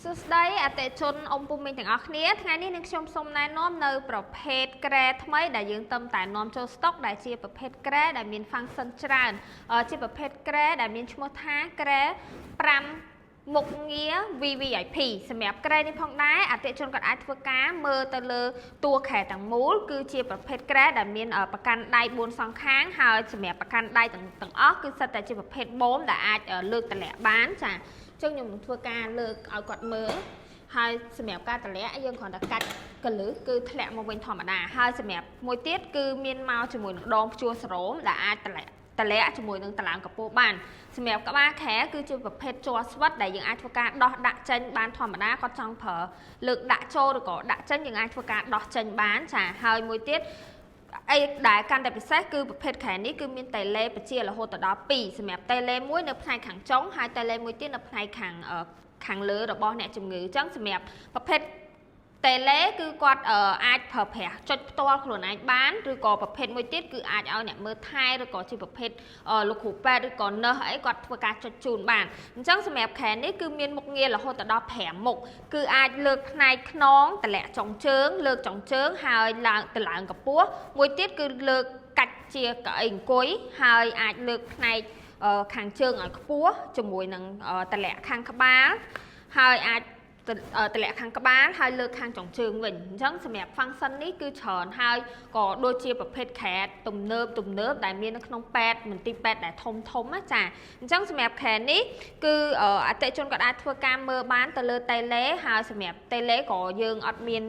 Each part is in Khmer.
សួស្តីអតិថិជនអ៊ំពុំមីងទាំងអស់គ្នាថ្ងៃនេះនឹងខ្ញុំសូមណែនាំនៅប្រភេទក្រែថ្មីដែលយើងតែនាំចូលស្តុកដែលជាប្រភេទក្រែដែលមាន function ច្រើនជាប្រភេទក្រែដែលមានឈ្មោះថាក្រែ5មុខងារ VVIP សម្រាប់ក្រែនេះផងដែរអតិថិជនគាត់អាចធ្វើការមើលទៅលើតួខែទាំងមូលគឺជាប្រភេទក្រែដែលមានប្រកាន់ដៃ4សងខាងហើយសម្រាប់ប្រកាន់ដៃទាំងអស់គឺសិតតែជាប្រភេទបូមដែលអាចលើកតម្លាក់បានចាចឹងខ្ញុំនឹងធ្វើការលើកឲ្យគាត់មើលហើយសម្រាប់ការតម្លាក់យើងគ្រាន់តែកាច់កលឹះគឺធ្លាក់មកវិញធម្មតាហើយសម្រាប់មួយទៀតគឺមានមកជាមួយនឹងដងព្យួរសរោមដែលអាចតម្លាក់ជាមួយនឹងតឡើងកពោបានសម្រាប់ក្បាលខែគឺជាប្រភេទជ័រស្វិតដែលយើងអាចធ្វើការដោះដាក់ចេញបានធម្មតាគាត់ចង់ប្រើលើកដាក់ចូលឬក៏ដាក់ចេញយើងអាចធ្វើការដោះចេញបានចាហើយមួយទៀតអីដែលកាន់តែពិសេសគឺប្រភេទខែនេះគឺមានតេឡេបជារហូតដល់2សម្រាប់តេឡេមួយនៅផ្នែកខាងចុងហើយតេឡេមួយទៀតនៅផ្នែកខាងលើរបស់អ្នកជំងឺអញ្ចឹងសម្រាប់ប្រភេទតេឡេគឺគាត់អាចប្រើប្រាស់ចុចផ្ទាល់ខ្លួនឯងបានឬក៏ប្រភេទមួយទៀតគឺអាចឲ្យអ្នកមើលថែឬក៏ជាប្រភេទលោកគ្រូពេទ្យឬក៏នឺសអីគាត់ធ្វើការចុចជូនបានអញ្ចឹងសម្រាប់ខែនេះគឺមានមុខងាររហូតដល់5មុខគឺអាចលើកផ្នែកខ្នងតម្លាក់ចុងជើងលើកចុងជើងហើយឡើងកម្ពស់មួយទៀតគឺលើកកាច់ជាកៅអីអង្គុយហើយអាចលើកផ្នែកខាងជើងឲ្យខ្ពស់ជាមួយនឹងតម្លាក់ខាងក្បាលហើយអាចតម្លាក់ខាងក្បាលហើយលើកខាងចុងជើងវិញអញ្ចឹងសម្រាប់ function នេះគឺច្រើនហើយក៏ដូចជាប្រភេទខែទំនើបដែលមាននៅក្នុងពេទ្យមន្ទីរពេទ្យដែលធំណាចាអញ្ចឹងសម្រាប់ខែនេះគឺអតិថិជនក៏អាចធ្វើការមើលបានទៅលើតេឡេហើយសម្រាប់តេឡេក៏យើងអត់មាន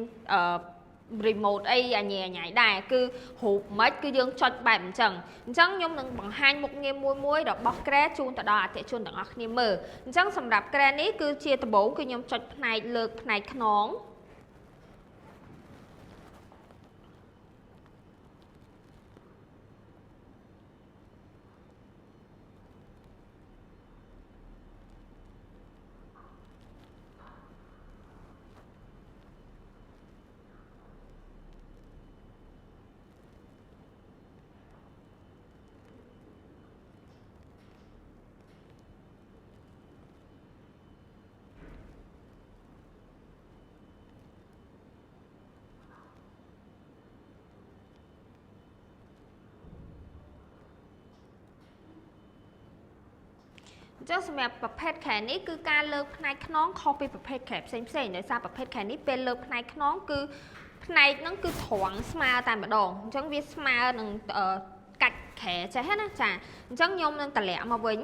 remote អីអញញ៉ៃដែរគឺរូបមិនគឺយើងចុចបែបអញ្ចឹងខ្ញុំនឹងបង្ហាញមុខងារមួយរបស់ក្រែជូនទៅដល់អតិថិជនទាំងអស់គ្នាមើលអញ្ចឹងសម្រាប់ក្រែនេះគឺជាដំបូងគឺខ្ញុំចុចផ្នែកលើកផ្នែកខ្នងអញ្ចឹងសម្រាប់ប្រភេទខែនេះគឺការលើកផ្នែកខ្នងខុសពីប្រភេទខែផ្សេងដោយសារប្រភេទខែនេះពេលលើកផ្នែកខ្នងគឺផ្នែកហ្នឹងគឺត្រង់ស្មើតែម្ដងអញ្ចឹងវាស្មើនឹងកាច់ខែចេះណាចាអញ្ចឹងខ្ញុំនឹងតម្លាក់មកវិញ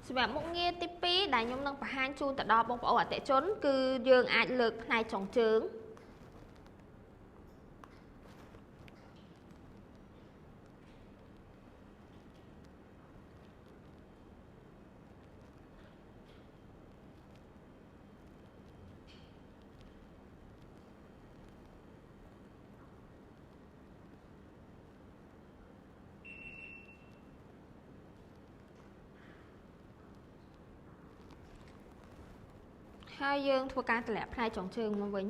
សម្រាប់មុខងារទី2ដែលខ្ញុំនឹងបង្ហាញជូនទៅដល់បងប្អូនអតិថិជនគឺយើងអាចលើកផ្នែកចុងជើងហើយយើងធ្វើការតម្លាក់ផ្នែកចុងជើងមកវិញ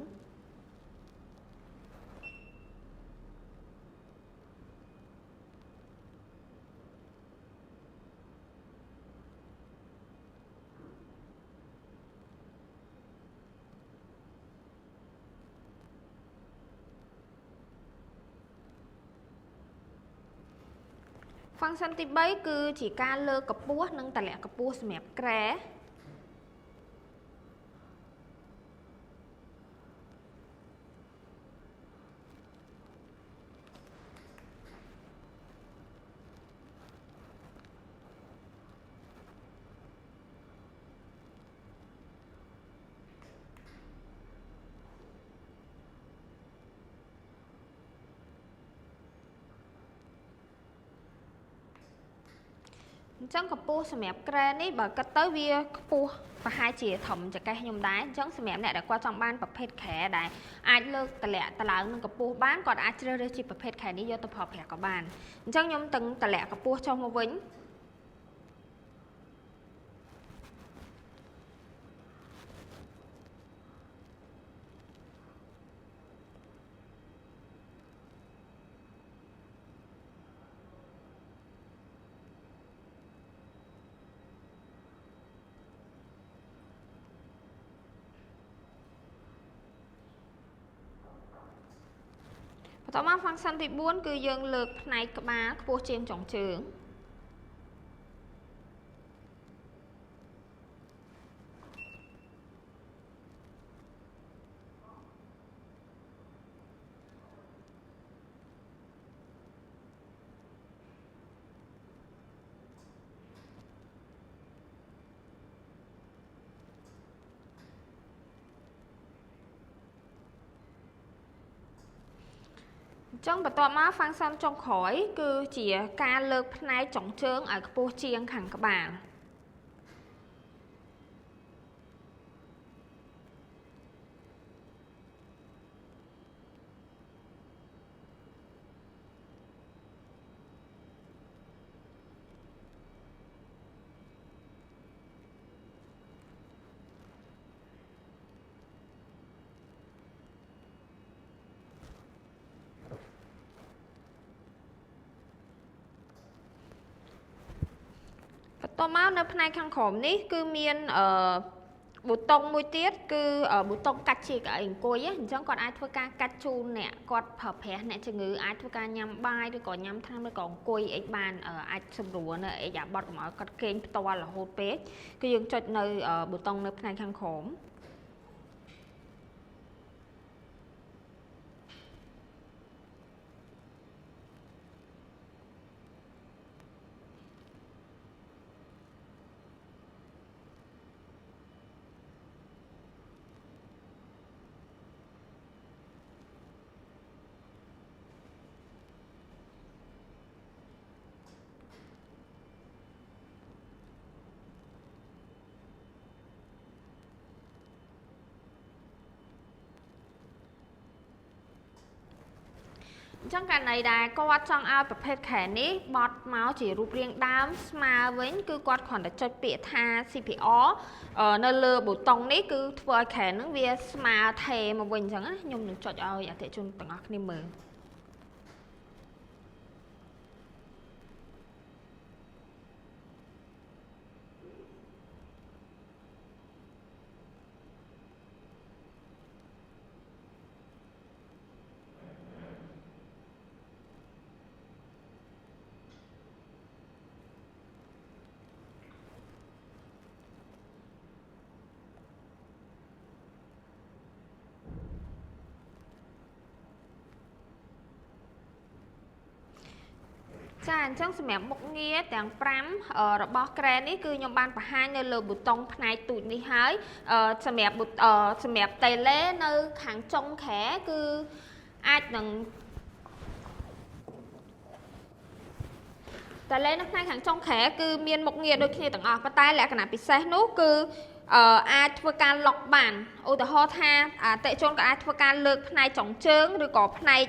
function ទី3គឺជាការលើកកម្ពស់និងតម្លាក់កម្ពស់សម្រាប់ក្រែ chẳng có pua sầm mẹp kre ní bởi cất tới vía pua và hai chỉ thầm cho cái nhung đá chẳng sầm mẹp này đã qua trong ban bậc phết khẽ đại ai lơ tà lẹ tà lạ nâng có pua bán còn ai chơi chỉ bậc phết khẽ ní vô tập hợp hẹp có bàn chẳng nhung từng tà lẹ có pua trong một vĩnh តមកហ្វុងក្សនទី4គឺយើងលើកផ្នែកក្បាលខ្ពស់ជាងចុងជើង trongបន្ទាប់មកហ្វាំងក្សនចុងក្រោយគឺជាការលើកផ្នែកចុងជើងឲ្យខ្ពស់ជាងខាងក្បាល ต่อมาនៅផ្នែកខាងក្រោមនេះគឺមានប៊ូតុងមួយទៀតគឺប៊ូតុងកាត់ជាកៅអីអង្គុយអញ្ចឹងគាត់អាចធ្វើការកាត់ជូនអ្នកគាត់ប្រើប្រាស់អ្នកជំងឺអាចធ្វើការញ៉ាំបាយឬក៏ញ៉ាំថ្នាំឬក៏អង្គុយអីបានអាចសម្រួលនៅអីយ៉ាបត់កុំឲ្យគាត់គេងផ្ទាល់រហូតពេកគឺយើងចុចនៅប៊ូតុងនៅផ្នែកខាងក្រោម trong cái này là quạt trong ao tập hợp khẻ ní bọt máu chỉ rụp riêng đám mà với cứ quạt còn để cho bịa tha CPO nơi lừa bổ tông ní cứ vừa khẻ nó về mà thề mà bình chẳng á nhung được cho ao giả thể chung tầng ác niềm mơ ចាអញ្ចឹងសម្រាប់មុខងារទាំង5របស់ក្រែនេះគឺខ្ញុំបានបង្ហាញនៅលើប៊ូតុងផ្នែកទូចនេះហើយសម្រាប់តេឡេនៅខាងចុងខែគឺអាចនឹងតេឡេនៅផ្នែកខាងចុងខែគឺមានមុខងារដូចគ្នាទាំងអស់ប៉ុន្តែលក្ខណៈពិសេសនោះគឺអាចធ្វើការលុកបានឧទាហរណ៍ថាអតិជនក៏អាចធ្វើការលើកផ្នែកចុងជើងឬក៏ផ្នែក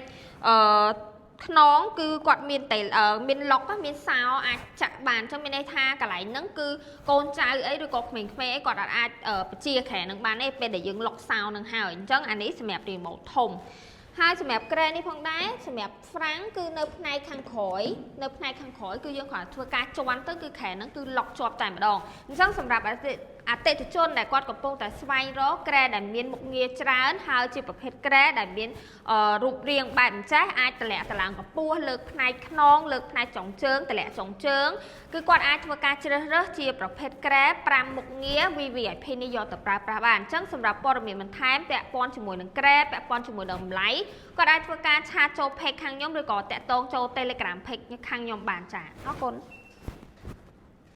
ខ្នងគឺគាត់មានតែមានលុកមានសោអាចចាក់បានអញ្ចឹងមានន័យថាកន្លែងហ្នឹងគឺកូនចៅអីឬក៏ក្មេងៗអីគាត់អាចបជាខែនឹងបានទេពេលដែលយើងលុកសោនឹងហើយអញ្ចឹងអានេះសម្រាប់រីម៉ូតធំហើយសម្រាប់ក្រែនេះផងដែរសម្រាប់ហ្វ្រាំងគឺនៅផ្នែកខាងក្រោយគឺយើងគ្រាន់ធ្វើការជន់ទៅគឺខែហ្នឹងគឺលុកជាប់តែម្ដងអញ្ចឹងសម្រាប់អតិថិជនដែលគាត់កំពុងតែស្វែងរកក្រែដែលមានមុខងារច្រើនហើយជាប្រភេទក្រែដែលមានរូបរាងបែបអញ្ចេះអាចតម្លាក់តឡើងកម្ពស់លើកផ្នែកខ្នងលើកផ្នែកចុងជើងតម្លាក់ចុងជើងគឺគាត់អាចធ្វើការជ្រើសរើសជាប្រភេទក្រែ5មុខងារ VVIP នេះយកទៅប្រើប្រាស់បានអញ្ចឹងសម្រាប់ព័ត៌មានបន្ថែមពាក់ព័ន្ធជាមួយនឹងក្រែពាក់ព័ន្ធជាមួយនឹងតម្លៃគាត់អាចធ្វើការឆាតចូល page ខាងខ្ញុំឬក៏តាក់ទងចូល Telegram page ខាងខ្ញុំបានចាអរគុណ